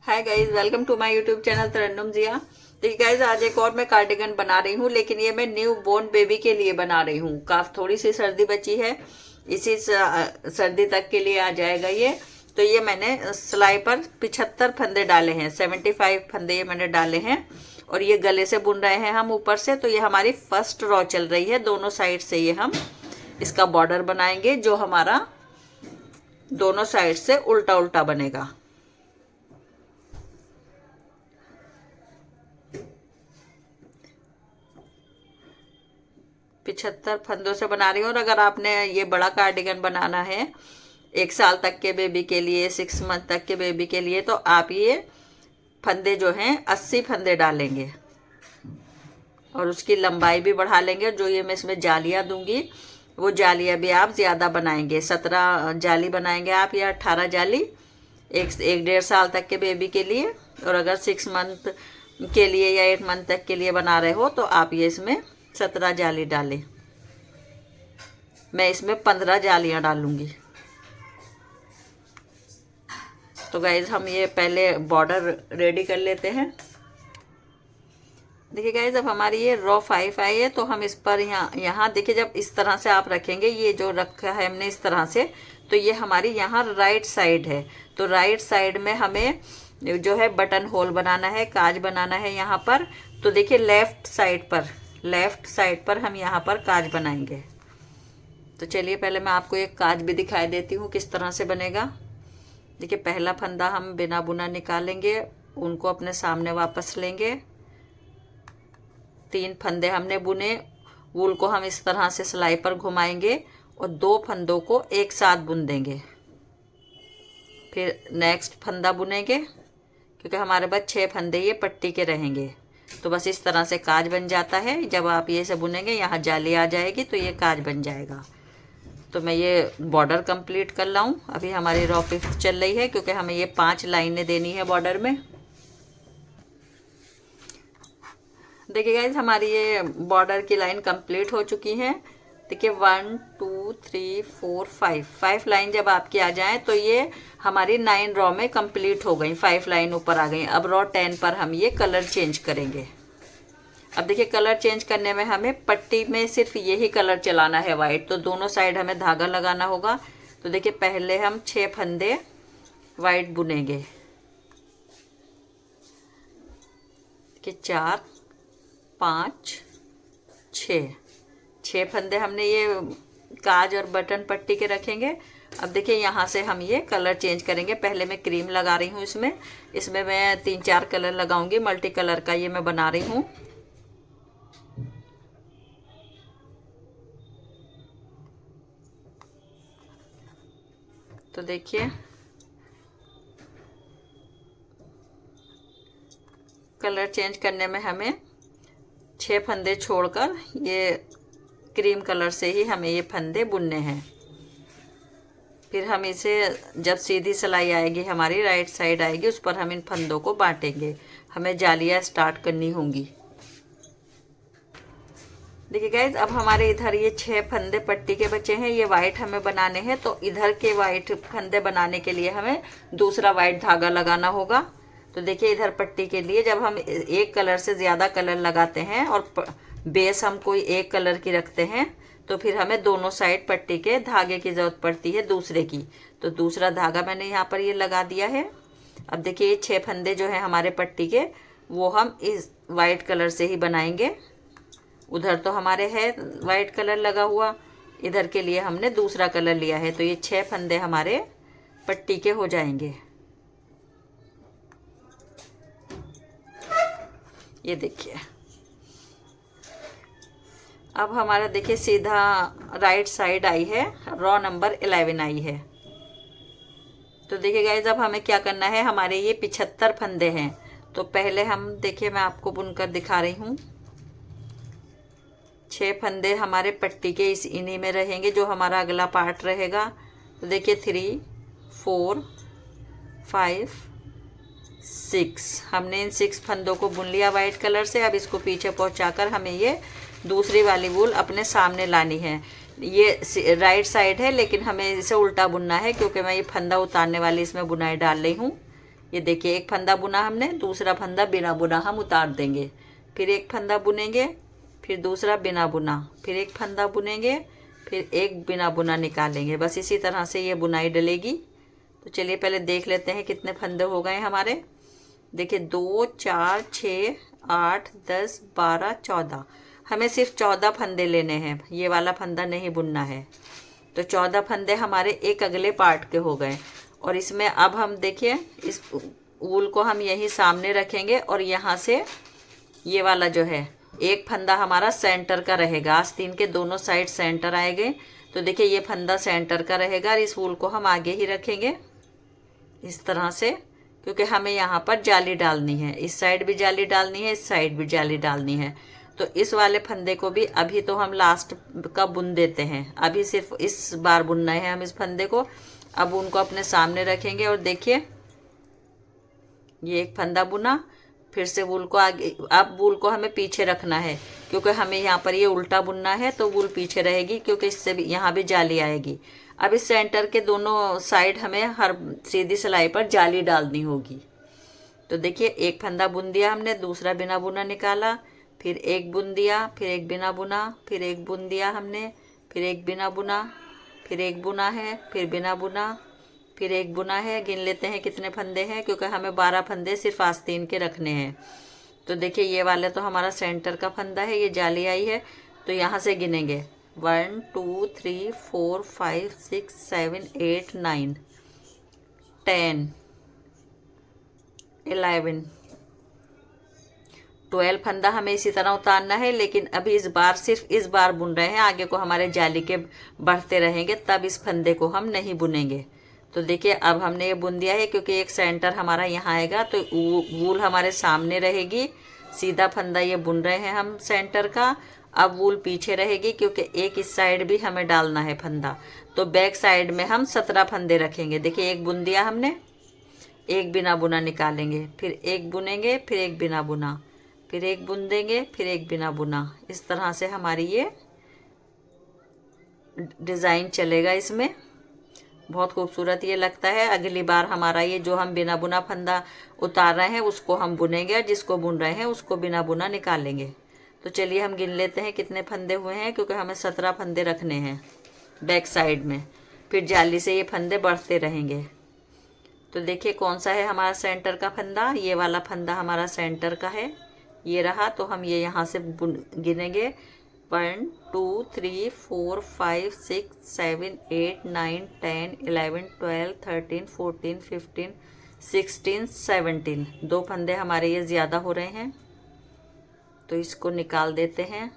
Hi guys, welcome to my YouTube channel Tarannum Jiya. देखिए guys, आज एक और मैं कार्डिगन बना रही हूँ, लेकिन ये मैं न्यू बोर्न बेबी के लिए बना रही हूँ। काफ़ी थोड़ी सी सर्दी बची है, इसी सर्दी तक के लिए आ जाएगा ये। तो ये मैंने सिलाई पर 75 फंदे डाले हैं, 75 फंदे ये मैंने डाले हैं। और ये गले से बुन रहे हैं हम ऊपर से। तो ये हमारी फर्स्ट रॉ चल रही है, दोनों साइड से ये हम इसका बॉर्डर बनाएंगे, जो हमारा दोनों साइड से उल्टा उल्टा बनेगा। पिछहत्तर फंदों से बना रही हूँ। और अगर आपने ये बड़ा कार्डिगन बनाना है 1 साल तक के बेबी के लिए, 6 मंथ तक के बेबी के लिए, तो आप ये फंदे जो हैं 80 फंदे डालेंगे और उसकी लंबाई भी बढ़ा लेंगे। जो ये मैं इसमें जालियाँ दूंगी, वो जालियाँ भी आप ज़्यादा बनाएंगे। 17 जाली बनाएंगे आप, या 18 जाली एक 1.5 साल तक के बेबी के लिए। और अगर 6 मंथ के लिए या 8 मंथ तक के लिए बना रहे हो तो आप ये इसमें 17 जाली डालें। मैं इसमें 15 जालियाँ डालूंगी। तो गाइज, हम ये पहले बॉर्डर रेडी कर लेते हैं। देखिए गाइज, अब हमारी ये रॉ 5 आई है, तो हम इस पर यहाँ देखिए, जब इस तरह से आप रखेंगे, ये जो रखा है हमने इस तरह से, तो ये हमारी यहाँ राइट साइड है। तो राइट साइड में हमें जो है बटन होल बनाना है, काज बनाना है यहाँ पर। तो देखिए लेफ्ट साइड पर हम यहाँ पर काज बनाएंगे। तो चलिए पहले मैं आपको एक काज भी दिखाई देती हूँ किस तरह से बनेगा। देखिए, पहला फंदा हम बिना बुना निकालेंगे, उनको अपने सामने वापस लेंगे। 3 फंदे हमने बुने, वूल को हम इस तरह से सिलाई पर घुमाएंगे और 2 फंदों को एक साथ बुन देंगे। फिर नेक्स्ट फंदा बुनेंगे, क्योंकि हमारे पास 6 फंदे ये पट्टी के रहेंगे। तो बस इस तरह से काज बन जाता है। जब आप ये से बुनेंगे, यहाँ जाली आ जाएगी, तो ये काज बन जाएगा। तो मैं ये बॉर्डर कंप्लीट कर लाऊं। अभी हमारी रॉ 5 चल रही है, क्योंकि हमें ये 5 लाइनें देनी है बॉर्डर में। देखिए गाइज, हमारी ये बॉर्डर की लाइन कंप्लीट हो चुकी है। देखिए 1 2 3 4 5 लाइन जब आपकी आ जाए, तो ये हमारी 9 रॉ में कंप्लीट हो गई। 5 लाइन ऊपर आ गई। अब रॉ 10 पर हम ये कलर चेंज करेंगे। अब देखिए, कलर चेंज करने में हमें पट्टी में सिर्फ यही कलर चलाना है, वाइट। तो दोनों साइड हमें धागा लगाना होगा। तो देखिए, पहले हम 6 फंदे वाइट बुनेंगे। देखिए 4 5 6 फंदे हमने ये काज और बटन पट्टी के रखेंगे। अब देखिए, यहाँ से हम ये कलर चेंज करेंगे। पहले मैं क्रीम लगा रही हूँ इसमें मैं 3-4 कलर लगाऊंगी। मल्टी कलर का ये मैं बना रही हूँ। तो देखिए, कलर चेंज करने में हमें 6 फंदे छोड़कर ये क्रीम कलर से ही हमें ये फंदे बुनने हैं। फिर हम इसे, जब सीधी सिलाई आएगी हमारी राइट साइड आएगी, उस पर हम इन फंदों को बांटेंगे। हमें जालियाँ स्टार्ट करनी होंगी। देखिए गाइज, अब हमारे इधर ये 6 फंदे पट्टी के बचे हैं, ये वाइट हमें बनाने हैं। तो इधर के वाइट फंदे बनाने के लिए हमें दूसरा वाइट धागा लगाना होगा। तो देखिए, इधर पट्टी के लिए जब हम एक कलर से ज़्यादा कलर लगाते हैं और बेस हम कोई एक कलर की रखते हैं, तो फिर हमें दोनों साइड पट्टी के धागे की ज़रूरत पड़ती है दूसरे की। तो दूसरा धागा मैंने यहाँ पर ये लगा दिया है। अब देखिए, ये 6 फंदे जो हैं हमारे पट्टी के, वो हम इस वाइट कलर से ही बनाएंगे। उधर तो हमारे है वाइट कलर लगा हुआ, इधर के लिए हमने दूसरा कलर लिया है। तो ये 6 फंदे हमारे पट्टी के हो जाएंगे। ये देखिए, अब हमारा देखिए सीधा राइट साइड आई है, रॉ नंबर 11 आई है। तो देखिए गाइस, अब हमें क्या करना है, हमारे ये 75 फंदे हैं। तो पहले हम देखिए, मैं आपको बुनकर दिखा रही हूँ। 6 फंदे हमारे पट्टी के इस इन्हीं में रहेंगे, जो हमारा अगला पार्ट रहेगा। तो देखिए 3 4 5 6 हमने इन 6 फंदों को बुन लिया वाइट कलर से। अब इसको पीछे पहुंचाकर हमें ये दूसरी वाली वूल अपने सामने लानी है। ये राइट साइड है, लेकिन हमें इसे उल्टा बुनना है, क्योंकि मैं ये फंदा उतारने वाली इसमें बुनाई डाल रही हूँ। ये देखिए एक फंदा बुना हमने, दूसरा फंदा बिना बुना हम उतार देंगे, फिर एक फंदा बुनेंगे, फिर दूसरा बिना बुना, फिर एक फंदा बुनेंगे, फिर एक बिना बुना निकालेंगे। बस इसी तरह से ये बुनाई डलेगी। तो चलिए पहले देख लेते हैं कितने फंदे हो गए हमारे। देखिए 2 4 6 8 10 12 14, हमें सिर्फ 14 फंदे लेने हैं, ये वाला फंदा नहीं बुनना है। तो 14 फंदे हमारे एक अगले पार्ट के हो गए। और इसमें अब हम देखिए इस ऊल को हम यहीं सामने रखेंगे और यहाँ से ये वाला जो है एक फंदा हमारा सेंटर का रहेगा, आस्तीन के दोनों साइड सेंटर आएंगे। तो देखिए ये फंदा सेंटर का रहेगा और इस ऊल को हम आगे ही रखेंगे इस तरह से, क्योंकि हमें यहाँ पर जाली डालनी है, इस साइड भी जाली डालनी है, इस साइड भी जाली डालनी है। तो इस वाले फंदे को भी अभी तो हम लास्ट का बुन देते हैं, अभी सिर्फ इस बार बुनना है हम इस फंदे को। अब उनको अपने सामने रखेंगे और देखिए ये एक फंदा बुना, फिर से वूल को आगे, अब वूल को हमें पीछे रखना है क्योंकि हमें यहाँ पर ये उल्टा बुनना है, तो वूल पीछे रहेगी क्योंकि इससे भी यहाँ भी जाली आएगी। अब इस सेंटर के दोनों साइड हमें हर सीधी सिलाई पर जाली डालनी होगी। तो देखिए एक फंदा बुन दिया हमने, दूसरा बिना बुना निकाला, फिर एक बुन दिया, फिर एक बिना बुना, फिर एक बुन दिया हमने, फिर एक बिना बुना, फिर एक बुना है, फिर बिना बुना, फिर एक बुना है। गिन लेते हैं कितने फंदे हैं, क्योंकि हमें 12 फंदे सिर्फ आस्तीन के रखने हैं। तो देखिए ये वाले तो हमारा सेंटर का फंदा है, ये जाली आई है, तो यहाँ से गिनेंगे 1 2 3 4 5 6 7 8 9 10 11 12 फंदा हमें इसी तरह उतारना है। लेकिन अभी इस बार सिर्फ इस बार बुन रहे हैं, आगे को हमारे जाली के बढ़ते रहेंगे तब इस फंदे को हम नहीं बुनेंगे। तो देखिए अब हमने ये बुन दिया है, क्योंकि एक सेंटर हमारा यहाँ आएगा तो वूल हमारे सामने रहेगी, सीधा फंदा ये बुन रहे हैं हम सेंटर का। अब वूल पीछे रहेगी क्योंकि एक इस साइड भी हमें डालना है फंदा, तो बैक साइड में हम 17 फंदे रखेंगे। देखिए एक बुन दिया हमने, एक बिना बुना निकालेंगे, फिर एक बुनेंगे, फिर एक बिना बुना, फिर एक बुन देंगे, फिर एक बिना बुना। इस तरह से हमारी ये डिज़ाइन चलेगा। इसमें बहुत खूबसूरत ये लगता है। अगली बार हमारा ये जो हम बिना बुना फंदा उतार रहे हैं उसको हम बुनेंगे, और जिसको बुन रहे हैं उसको बिना बुना निकालेंगे। तो चलिए हम गिन लेते हैं कितने फंदे हुए हैं, क्योंकि हमें 17 फंदे रखने हैं बैक साइड में, फिर जाली से ये फंदे बढ़ते रहेंगे। तो देखिए कौन सा है हमारा सेंटर का फंदा, ये वाला फंदा हमारा सेंटर का है, ये रहा। तो हम ये यहाँ से गिनेंगे 1 2 3 4 5 6 7 8 9 10 11 12 13 14 15 16 17। 2 फंदे हमारे ये ज़्यादा हो रहे हैं, तो इसको निकाल देते हैं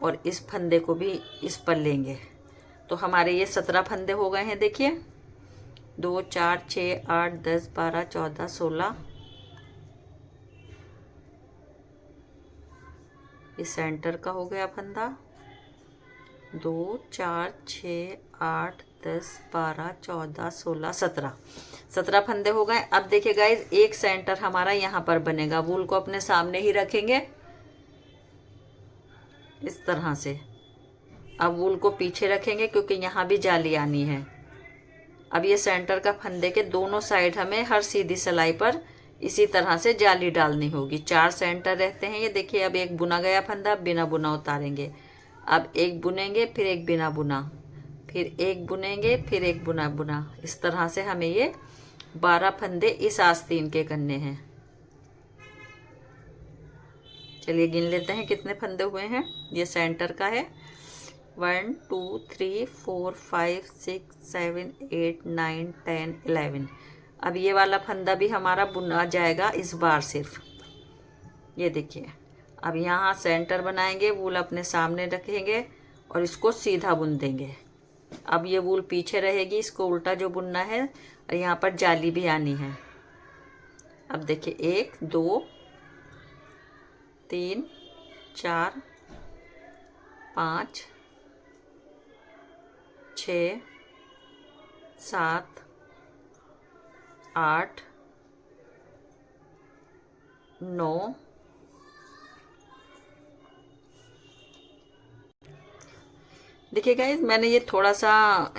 और इस फंदे को भी इस पर लेंगे। तो हमारे ये 17 फंदे हो गए हैं। देखिए 2 4 6 8 10 12 14 16, इस सेंटर का हो गया फंदा, 2 4 6 8 10 12 14 16 17 फंदे हो गए। अब देखिए गाइज एक सेंटर हमारा यहाँ पर बनेगा, वूल को अपने सामने ही रखेंगे इस तरह से। अब वूल को पीछे रखेंगे क्योंकि यहाँ भी जाली आनी है। अब ये सेंटर का फंदे के दोनों साइड हमें हर सीधी सिलाई पर इसी तरह से जाली डालनी होगी। 4 सेंटर रहते हैं ये। देखिए अब एक बुना गया फंदा, बिना बुना उतारेंगे। अब एक बुनेंगे, फिर एक बिना बुना, फिर एक बुनेंगे, फिर एक बुना बुना। इस तरह से हमें ये 12 फंदे इस आस्तीन के करने हैं। चलिए गिन लेते हैं कितने फंदे हुए हैं। ये सेंटर का है 1 2 3 4 5 6 7 8 9 10 11। अब ये वाला फंदा भी हमारा बुना जाएगा इस बार सिर्फ। ये देखिए अब यहाँ सेंटर बनाएंगे, वूल अपने सामने रखेंगे और इसको सीधा बुन देंगे। अब ये वूल पीछे रहेगी, इसको उल्टा जो बुनना है, और यहाँ पर जाली भी आनी है। अब देखिए 1 2 3 4 5 6 7 8 9 10 देखिए गाइज, मैंने ये थोड़ा सा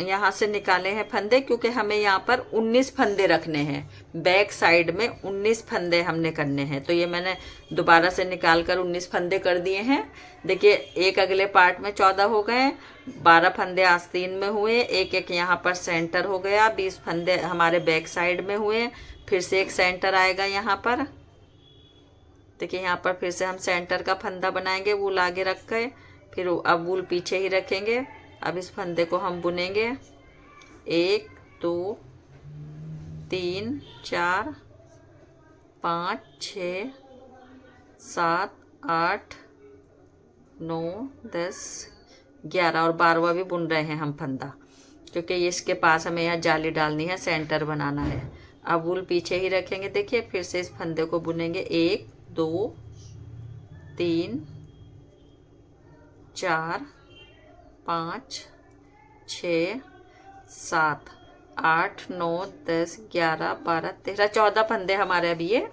यहाँ से निकाले हैं फंदे, क्योंकि हमें यहाँ पर 19 फंदे रखने हैं। बैक साइड में 19 फंदे हमने करने हैं, तो ये मैंने दोबारा से निकाल कर 19 फंदे कर दिए हैं। देखिए, एक अगले पार्ट में 14 हो गए, 12 फंदे आस्तीन में हुए, एक एक यहाँ पर सेंटर हो गया, 20 फंदे हमारे बैक साइड में हुए, फिर से एक सेंटर आएगा यहाँ पर। देखिए, यहाँ पर फिर से हम सेंटर का फंदा बनाएंगे, वूल आगे रख के, फिर अब वूल पीछे ही रखेंगे। अब इस फंदे को हम बुनेंगे। 1 2 3 4 5 6 7 8 9 10 11 और 12वां भी बुन रहे हैं हम फंदा, क्योंकि इसके पास हमें यहाँ जाली डालनी है, सेंटर बनाना है। अब वूल पीछे ही रखेंगे। देखिए, फिर से इस फंदे को बुनेंगे। 1 2 3 4 5 6 7 8 9 10 11 12 13 14 फंदे हमारे अभी ये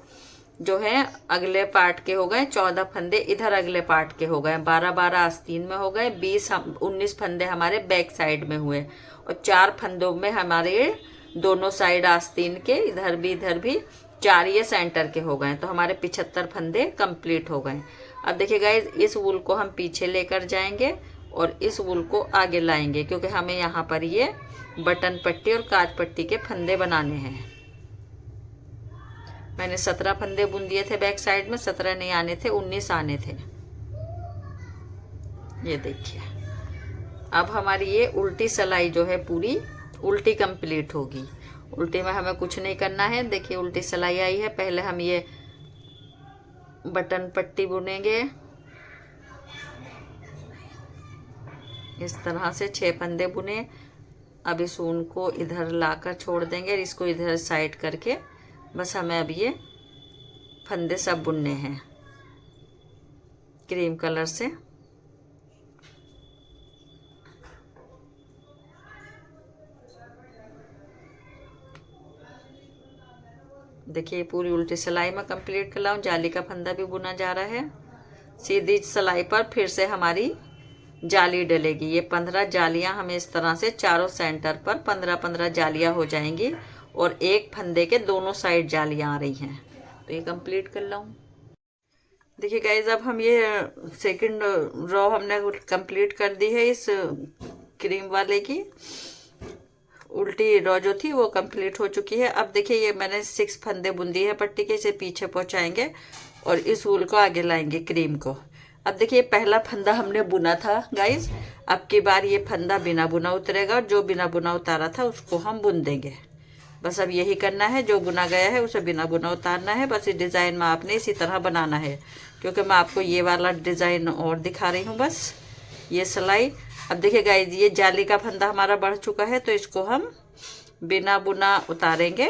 जो है अगले पार्ट के हो गए। 14 फंदे इधर अगले पार्ट के हो गए। 12 12 आस्तीन में हो गए। 19 फंदे हमारे बैक साइड में हुए, और 4 फंदों में हमारे दोनों साइड आस्तीन के इधर भी 4 ये सेंटर के हो गए। तो हमारे 75 फंदे कंप्लीट हो गए। अब देखिए गाइज, इस वूल को हम पीछे लेकर जाएंगे और इस वूल को आगे लाएंगे, क्योंकि हमें यहाँ पर ये बटन पट्टी और काज पट्टी के फंदे बनाने हैं। मैंने 17 फंदे बुन दिए थे बैक साइड में, 17 नहीं आने थे, 19 आने थे। ये देखिए, अब हमारी ये उल्टी सिलाई जो है पूरी उल्टी कंप्लीट होगी। उल्टी में हमें कुछ नहीं करना है। देखिए, उल्टी सिलाई आई है। पहले हम ये बटन पट्टी बुनेंगे इस तरह से। 6 फंदे बुने। अब इस ऊन को इधर लाकर छोड़ देंगे और इसको इधर साइड करके बस हमें अब ये फंदे सब बुनने हैं क्रीम कलर से। देखिए, पूरी उल्टी सिलाई में कंप्लीट कर लाऊं। जाली का फंदा भी बुना जा रहा है। सीधी सिलाई पर फिर से हमारी जाली डलेगी। ये 15 जालियां हमें इस तरह से चारों सेंटर पर 15-15 जालियां हो जाएंगी, और एक फंदे के दोनों साइड जालियां आ रही हैं। तो ये कंप्लीट कर लाऊं। देखिए गाइज, अब हम ये सेकंड रो हमने कंप्लीट कर दी है। इस क्रीम वाले की उल्टी रो जो थी वो कंप्लीट हो चुकी है। अब देखिए, ये मैंने 6 फंदे बुन दी है पट्टी के। इसे पीछे पहुंचाएंगे और इस वूल को आगे लाएंगे क्रीम को। अब देखिए, पहला फंदा हमने बुना था गाइज। अब की बार ये फंदा बिना बुना उतरेगा, और जो बिना बुना उतारा था उसको हम बुन देंगे। बस अब यही करना है। जो बुना गया है उसे बिना बुना उतारना है। बस इस डिज़ाइन में आपने इसी तरह बनाना है, क्योंकि मैं आपको ये वाला डिज़ाइन और दिखा रही हूँ। बस ये सिलाई। अब देखिए गाइज, ये जाली का फंदा हमारा बढ़ चुका है, तो इसको हम बिना बुना उतारेंगे।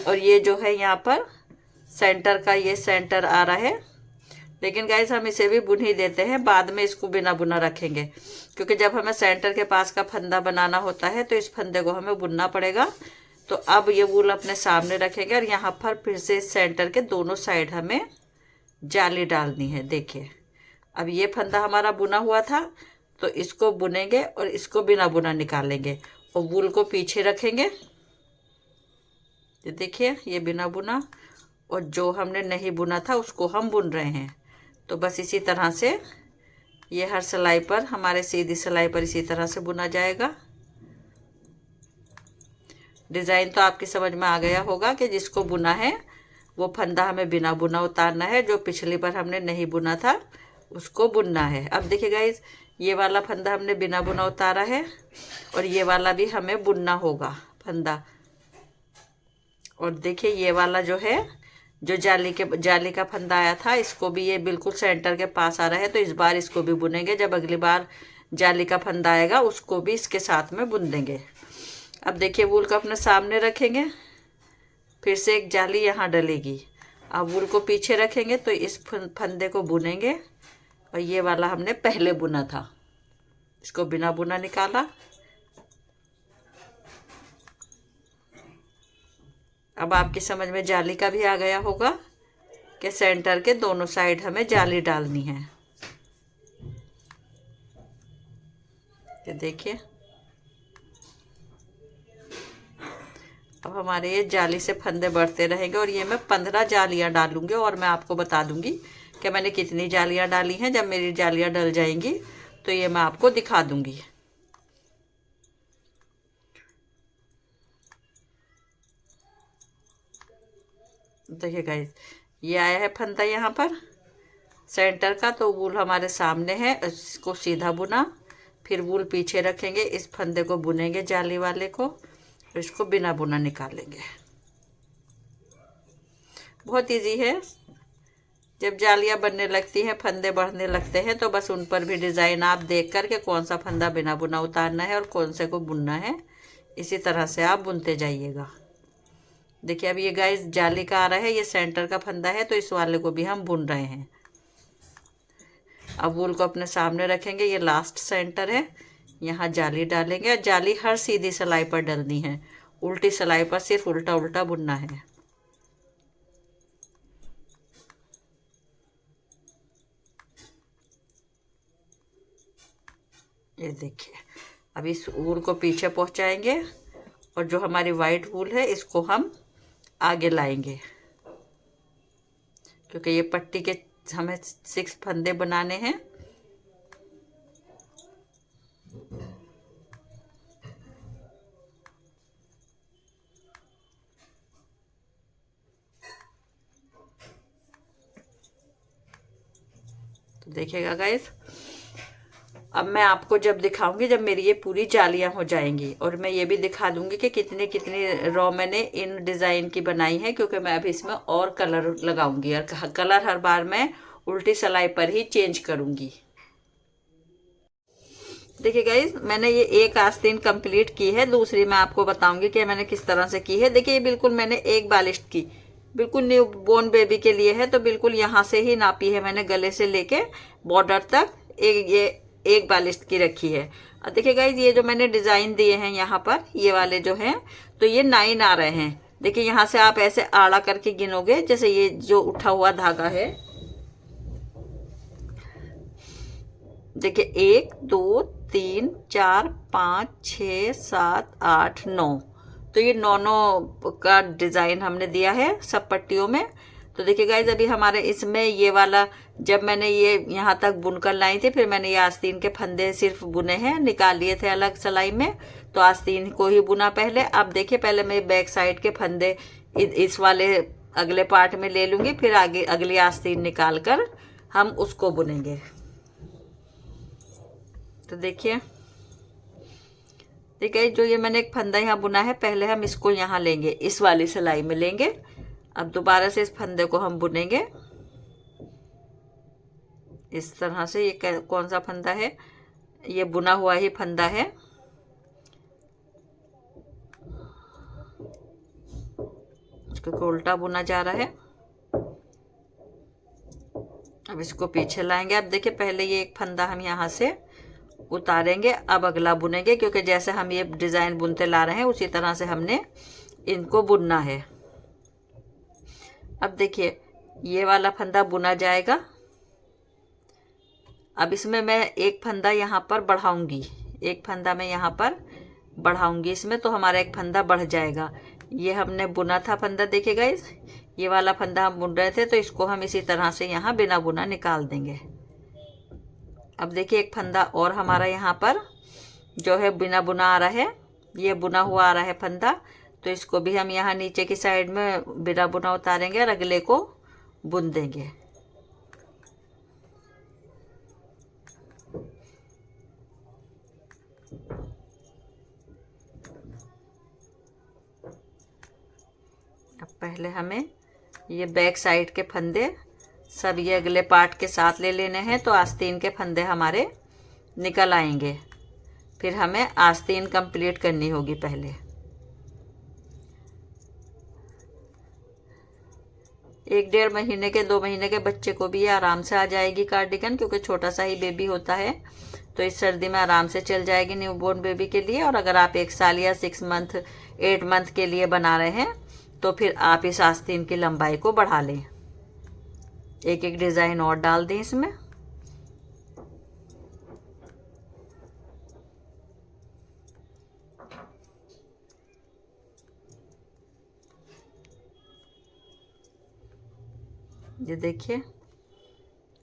और ये जो है यहाँ पर सेंटर का ये सेंटर आ रहा है, लेकिन गाइज हम इसे भी बुन ही देते हैं। बाद में इसको बिना बुना रखेंगे, क्योंकि जब हमें सेंटर के पास का फंदा बनाना होता है तो इस फंदे को हमें बुनना पड़ेगा। तो अब ये वूल अपने सामने रखेंगे, और यहाँ पर फिर से इस सेंटर के दोनों साइड हमें जाली डालनी है। देखिए, अब ये फंदा हमारा बुना हुआ था, तो इसको बुनेंगे और इसको बिना बुना निकालेंगे और वूल को पीछे रखेंगे। ये देखिए, ये बिना बुना, और जो हमने नहीं बुना था उसको हम बुन रहे हैं। तो बस इसी तरह से ये हर सिलाई पर, हमारे सीधी सिलाई पर इसी तरह से बुना जाएगा। डिज़ाइन तो आपकी समझ में आ गया होगा कि जिसको बुना है वो फंदा हमें बिना बुना उतारना है। जो पिछली बार हमने नहीं बुना था उसको बुनना है। अब देखिए गाइज, ये वाला फंदा हमने बिना बुना उतारा है, और ये वाला भी हमें बुनना होगा फंदा। और देखिए, ये वाला जो है, जो जाली का फंदा आया था, इसको भी ये बिल्कुल सेंटर के पास आ रहा है। तो इस बार इसको भी बुनेंगे। जब अगली बार जाली का फंदा आएगा उसको भी इसके साथ में बुन देंगे। अब देखिए, वूल को अपने सामने रखेंगे। फिर से एक जाली यहाँ डलेगी। अब वूल को पीछे रखेंगे तो इस फंदे को बुनेंगे, और ये वाला हमने पहले बुना था, इसको बिना बुना निकाला। अब आपकी समझ में जाली का भी आ गया होगा कि सेंटर के दोनों साइड हमें जाली डालनी है। ये देखिए, अब हमारे ये जाली से फंदे बढ़ते रहेंगे और ये मैं 15 जालियां डालूंगी और मैं आपको बता दूंगी कि मैंने कितनी जालियां डाली हैं। जब मेरी जालियां डल जाएंगी तो ये मैं आपको दिखा दूंगी। देखिए गाइस, ये आया है फंदा यहाँ पर सेंटर का, तो वूल हमारे सामने है, इसको सीधा बुना, फिर वूल पीछे रखेंगे, इस फंदे को बुनेंगे जाली वाले को, इसको बिना बुना निकालेंगे। बहुत इजी है। जब जालियां बनने लगती हैं, फंदे बढ़ने लगते हैं, तो बस उन पर भी डिज़ाइन आप देख कर के कौन सा फंदा बिना बुना उतारना है और कौन से को बुनना है, इसी तरह से आप बुनते जाइएगा। देखिए अब ये गाइस जाली का आ रहा है, ये सेंटर का फंदा है, तो इस वाले को भी हम बुन रहे हैं। अब वूल को अपने सामने रखेंगे, ये लास्ट सेंटर है, यहाँ जाली डालेंगे और जाली हर सीधी सिलाई पर डलनी है, उल्टी सिलाई पर सिर्फ उल्टा उल्टा बुनना है। ये देखिए, अब इस वूल को पीछे पहुंचाएंगे और जो हमारी वाइट वूल है इसको हम आगे लाएंगे, क्योंकि ये पट्टी के हमें 6 फंदे बनाने हैं। तो देखिएगा गाइस, अब मैं आपको जब दिखाऊंगी जब मेरी ये पूरी जालियां हो जाएंगी, और मैं ये भी दिखा दूंगी कि कितनी कितनी रॉ मैंने इन डिज़ाइन की बनाई है, क्योंकि मैं अभी इसमें और कलर लगाऊंगी और कलर हर बार मैं उल्टी सिलाई पर ही चेंज करूंगी। देखिए गाइज, मैंने ये एक आस्तीन कंप्लीट की है, दूसरी मैं आपको बताऊंगी कि मैंने किस तरह से की है। देखिए बिल्कुल मैंने एक बालिश की, बिल्कुल न्यू बोर्न बेबी के लिए है, तो बिल्कुल यहाँ से ही नापी है मैंने, गले से लेके बॉर्डर तक ये एक बालिश की रखी है। और देखिए गाइज, ये जो मैंने डिज़ाइन दिए हैं यहाँ पर, ये वाले जो हैं, तो ये 9 आ रहे हैं। देखिए यहाँ से आप ऐसे आड़ा करके गिनोगे, जैसे ये जो उठा हुआ धागा है, देखिए 1 2 3 4 5 6 7 8 9, तो ये 9 का डिज़ाइन हमने दिया है सब पट्टियों में। तो देखिए गाइज, अभी हमारे इसमें ये वाला जब मैंने ये यहाँ तक बुनकर लाई थी, फिर मैंने ये आस्तीन के फंदे सिर्फ बुने हैं, निकाल लिए थे अलग सिलाई में, तो आस्तीन को ही बुना पहले। अब देखिए पहले मैं बैक साइड के फंदे इस वाले अगले पार्ट में ले लूँगी, फिर आगे अगली आस्तीन निकाल कर हम उसको बुनेंगे। तो देखिए जो ये मैंने एक फंदा यहाँ बुना है, पहले हम इसको यहाँ लेंगे, इस वाली सिलाई में लेंगे। अब दोबारा से इस फंदे को हम बुनेंगे इस तरह से। ये कौन सा फंदा है? ये बुना हुआ ही फंदा है। इसको उल्टा बुना जा रहा है। अब इसको पीछे लाएंगे। अब देखिए पहले ये एक फंदा हम यहाँ से उतारेंगे, अब अगला बुनेंगे, क्योंकि जैसे हम ये डिज़ाइन बुनते ला रहे हैं उसी तरह से हमने इनको बुनना है। अब देखिए ये वाला फंदा बुना जाएगा। अब इसमें मैं एक फंदा यहाँ पर बढ़ाऊंगी, एक फंदा मैं यहाँ पर बढ़ाऊंगी इसमें, तो हमारा एक फंदा बढ़ जाएगा। ये हमने बुना था फंदा, देखिए गाइस, ये वाला फंदा हम बुन रहे थे, तो इसको हम इसी तरह से यहाँ बिना बुना निकाल देंगे। अब देखिए एक फंदा और हमारा यहाँ पर जो है बिना बुना आ रहा है, ये बुना हुआ आ रहा है फंदा, तो इसको भी हम यहाँ नीचे की साइड में बिना बुना उतारेंगे और अगले को बुन देंगे। अब पहले हमें ये बैक साइड के फंदे सब ये अगले पार्ट के साथ ले लेने हैं, तो आस्तीन के फंदे हमारे निकल आएंगे। फिर हमें आस्तीन कंप्लीट करनी होगी पहले। एक 1.5 महीने के 2 महीने के बच्चे को भी ये आराम से आ जाएगी कार्डिगन, क्योंकि छोटा सा ही बेबी होता है, तो इस सर्दी में आराम से चल जाएगी न्यूबॉर्न बेबी के लिए। और अगर आप 1 साल या 6 मंथ 8 मंथ के लिए बना रहे हैं, तो फिर आप इस आस्तीन की लंबाई को बढ़ा लें, एक एक डिज़ाइन और डाल दें इसमें। ये देखिए,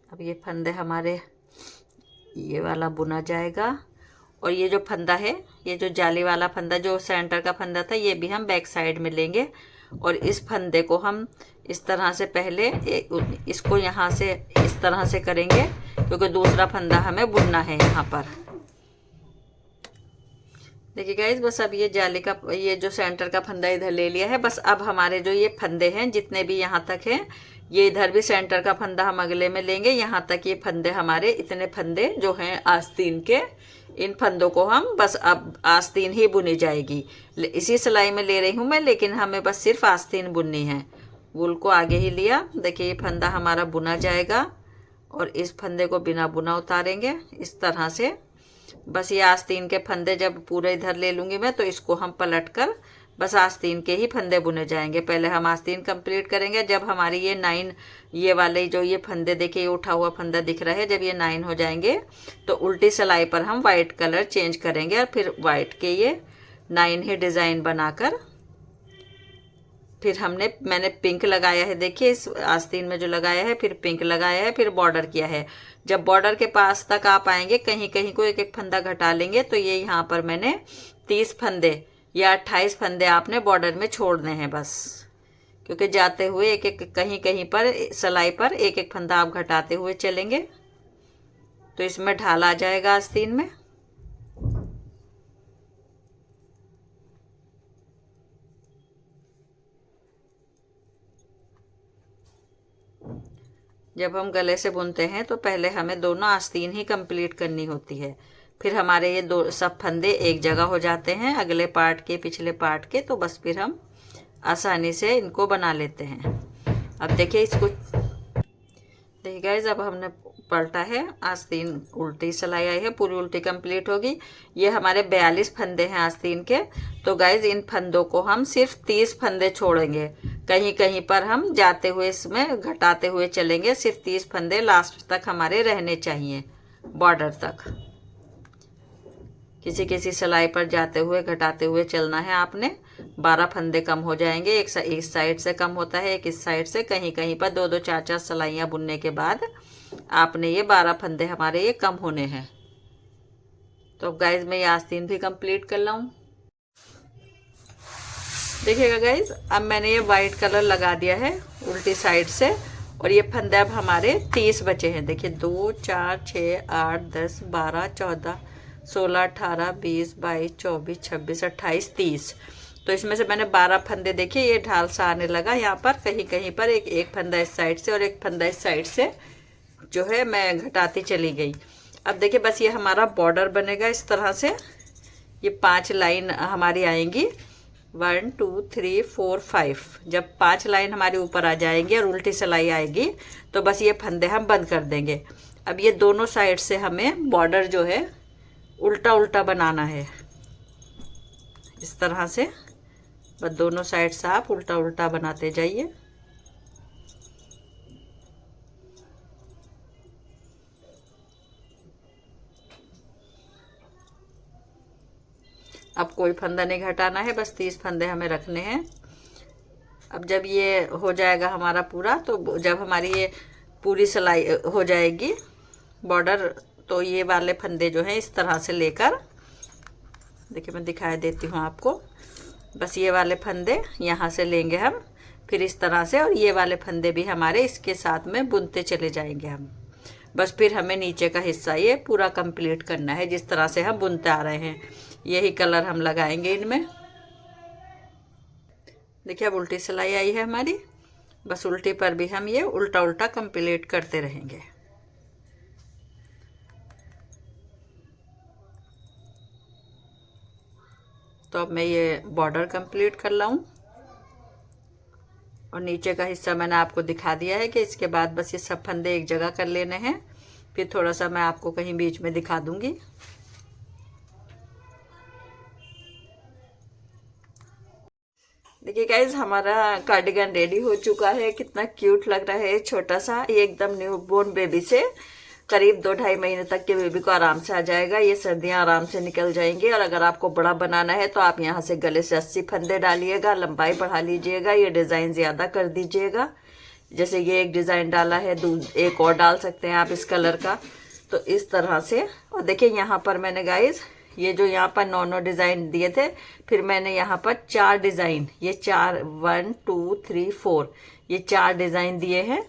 अब ये फंदे हमारे ये वाला बुना जाएगा। और ये जो फंदा है, ये जो जाली वाला फंदा जो सेंटर का फंदा था, ये भी हम बैक साइड में लेंगे। और इस फंदे को हम इस तरह से पहले इसको यहाँ से इस तरह से करेंगे, क्योंकि दूसरा फंदा हमें बुनना है यहाँ पर। देखिए गाइज, बस अब ये जाली का ये जो सेंटर का फंदा इधर ले लिया है। बस अब हमारे जो ये फंदे हैं जितने भी यहाँ तक हैं, ये इधर भी सेंटर का फंदा हम अगले में लेंगे। यहाँ तक ये फंदे हमारे इतने फंदे जो हैं आस्तीन के, इन फंदों को हम बस अब आस्तीन ही बुनी जाएगी। इसी सिलाई में ले रही हूँ मैं, लेकिन हमें बस सिर्फ आस्तीन बुननी है। वूल को आगे ही लिया। देखिए ये फंदा हमारा बुना जाएगा और इस फंदे को बिना बुना उतारेंगे इस तरह से। बस ये आस्तीन के फंदे जब पूरे इधर ले लूँगी मैं, तो इसको हम पलट कर बस आस्तीन के ही फंदे बुने जाएंगे। पहले हम आस्तीन कंप्लीट करेंगे। जब हमारी ये 9 ये वाले जो ये फंदे देखिए, ये उठा हुआ फंदा दिख रहा है, जब ये 9 हो जाएंगे तो उल्टी सिलाई पर हम वाइट कलर चेंज करेंगे और फिर वाइट के ये 9 ही डिज़ाइन बनाकर फिर मैंने पिंक लगाया है। देखिए इस आस्तीन में जो लगाया है, फिर पिंक लगाया है, फिर बॉर्डर किया है। जब बॉर्डर के पास तक आप आएंगे, कहीं कहीं को एक एक फंदा घटा लेंगे, तो ये यहाँ पर मैंने 30 फंदे या 28 फंदे आपने बॉर्डर में छोड़ने हैं बस, क्योंकि जाते हुए एक एक कहीं कहीं पर सिलाई पर एक एक फंदा आप घटाते हुए चलेंगे, तो इसमें ढाल आ जाएगा आस्तीन में। जब हम गले से बुनते हैं तो पहले हमें दोनों आस्तीन ही कंप्लीट करनी होती है, फिर हमारे ये दो सब फंदे एक जगह हो जाते हैं, अगले पार्ट के पिछले पार्ट के, तो बस फिर हम आसानी से इनको बना लेते हैं। अब देखिए इसको, देखिए गाइस, अब हमने पलटा है, आस्तीन उल्टी सिलाई आई है, पूरी उल्टी कंप्लीट होगी। ये हमारे 42 फंदे हैं आस्तीन के। तो गाइस इन फंदों को हम सिर्फ 30 फंदे छोड़ेंगे, कहीं कहीं पर हम जाते हुए इसमें घटाते हुए चलेंगे। सिर्फ 30 फंदे लास्ट तक हमारे रहने चाहिए, बॉर्डर तक। किसी किसी सिलाई पर जाते हुए घटाते हुए चलना है आपने। 12 फंदे कम हो जाएंगे, एक इस साइड से कम होता है, एक इस साइड से। कहीं कहीं पर 2-2 4-4 सिलाइयाँ बुनने के बाद आपने ये 12 फंदे हमारे ये कम होने हैं। तो अब गाइज मैं ये आस्तीन भी कंप्लीट कर लाऊं। देखिएगा गाइज, अब मैंने ये वाइट कलर लगा दिया है उल्टी साइड से, और ये फंदे अब हमारे 30 बचे हैं। देखिए 2 4 6 8 10 12 14 16 18 20 22 24 26 28 30। तो इसमें से मैंने 12 फंदे, देखिए ये ढाल सा आने लगा यहाँ पर, कहीं कहीं पर एक फंदा इस साइड से और एक फंदा इस साइड से जो है मैं घटाती चली गई। अब देखिए बस ये हमारा बॉर्डर बनेगा इस तरह से। ये 5 लाइन हमारी आएंगी, 1 2 3 4 5। जब 5 लाइन हमारी ऊपर आ जाएंगी और उल्टी सिलाई आएगी, तो बस ये फंदे हम बंद कर देंगे। अब ये दोनों साइड से हमें बॉर्डर जो है उल्टा उल्टा बनाना है इस तरह से। बस दोनों साइड से आप उल्टा उल्टा बनाते जाइए। अब कोई फंदा नहीं घटाना है, बस 30 फंदे हमें रखने हैं। अब जब ये हो जाएगा हमारा पूरा, तो जब हमारी ये पूरी सिलाई हो जाएगी बॉर्डर, तो ये वाले फंदे जो हैं इस तरह से लेकर, देखिए मैं दिखाई देती हूँ आपको। बस ये वाले फंदे यहाँ से लेंगे हम, फिर इस तरह से, और ये वाले फंदे भी हमारे इसके साथ में बुनते चले जाएंगे हम। बस फिर हमें नीचे का हिस्सा ये पूरा कंप्लीट करना है जिस तरह से हम बुनते आ रहे हैं। यही कलर हम लगाएंगे इनमें। देखिए अब उल्टी सिलाई आई है हमारी, बस उल्टी पर भी हम ये उल्टा उल्टा कंप्लीट करते रहेंगे। तो अब मैं ये बॉर्डर कंप्लीट कर लाऊं, और नीचे का हिस्सा मैंने आपको दिखा दिया है कि इसके बाद बस ये सब फंदे एक जगह कर लेने हैं। फिर थोड़ा सा मैं आपको कहीं बीच में दिखा दूंगी। देखिए गाइज, हमारा कार्डिगन रेडी हो चुका है। कितना क्यूट लग रहा है, छोटा सा। ये एकदम न्यू बोर्न बेबी से करीब 2-2.5 महीने तक के बेबी को आराम से आ जाएगा। ये सर्दियां आराम से निकल जाएंगी। और अगर आपको बड़ा बनाना है तो आप यहाँ से गले से 80 फंदे डालिएगा, लंबाई बढ़ा लीजिएगा, ये डिज़ाइन ज़्यादा कर दीजिएगा। जैसे ये एक डिज़ाइन डाला है, एक और डाल सकते हैं आप इस कलर का। तो इस तरह से। और देखिए यहाँ पर मैंने गाइज ये जो यहाँ पर 9 डिज़ाइन दिए थे, फिर मैंने यहाँ पर 4 डिज़ाइन, ये 4 1 2 3 4 ये 4 डिज़ाइन दिए हैं।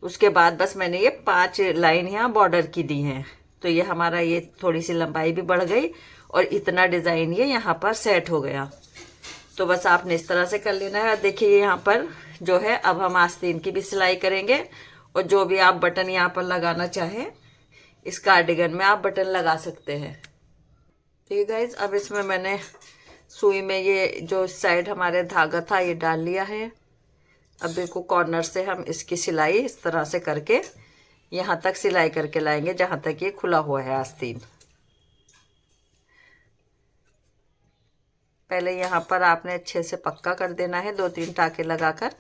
उसके बाद बस मैंने ये 5 लाइन यहाँ बॉर्डर की दी हैं। तो ये हमारा ये थोड़ी सी लंबाई भी बढ़ गई और इतना डिज़ाइन ये यहाँ पर सेट हो गया। तो बस आपने इस तरह से कर लेना है। देखिए यहाँ पर जो है, अब हम आस्तीन की भी सिलाई करेंगे और जो भी आप बटन यहाँ पर लगाना चाहें इस कार्डिगन में आप बटन लगा सकते हैं। ठीक है गाइज, अब इसमें मैंने सुई में ये जो साइड हमारे धागा था ये डाल लिया है। अब इसको कॉर्नर से हम इसकी सिलाई इस तरह से करके यहाँ तक सिलाई करके लाएंगे जहाँ तक ये खुला हुआ है आस्तीन। पहले यहाँ पर आपने अच्छे से पक्का कर देना है 2-3 टाके लगाकर।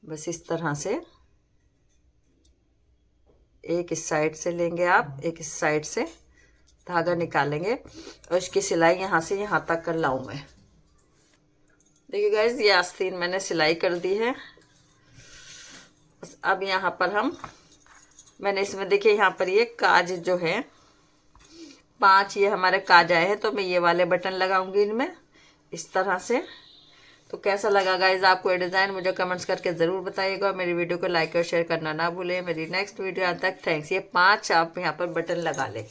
बस इस तरह से एक इस साइड से लेंगे आप, एक इस साइड से धागा निकालेंगे और इसकी सिलाई यहाँ से यहाँ तक कर लाऊं मैं। देखिए गाइज, ये आस्तीन मैंने सिलाई कर दी है। बस अब यहाँ पर मैंने इसमें देखिए यहाँ पर ये काज जो है 5 ये हमारे काज आए हैं, तो मैं ये वाले बटन लगाऊंगी इनमें इस तरह से। तो कैसा लगा गाइज आपको ये डिज़ाइन, मुझे कमेंट्स करके ज़रूर बताइएगा। मेरी वीडियो को लाइक और शेयर करना ना भूलें। मेरी नेक्स्ट वीडियो आने तक थैंक्स। ये 5 आप यहाँ पर बटन लगा लें।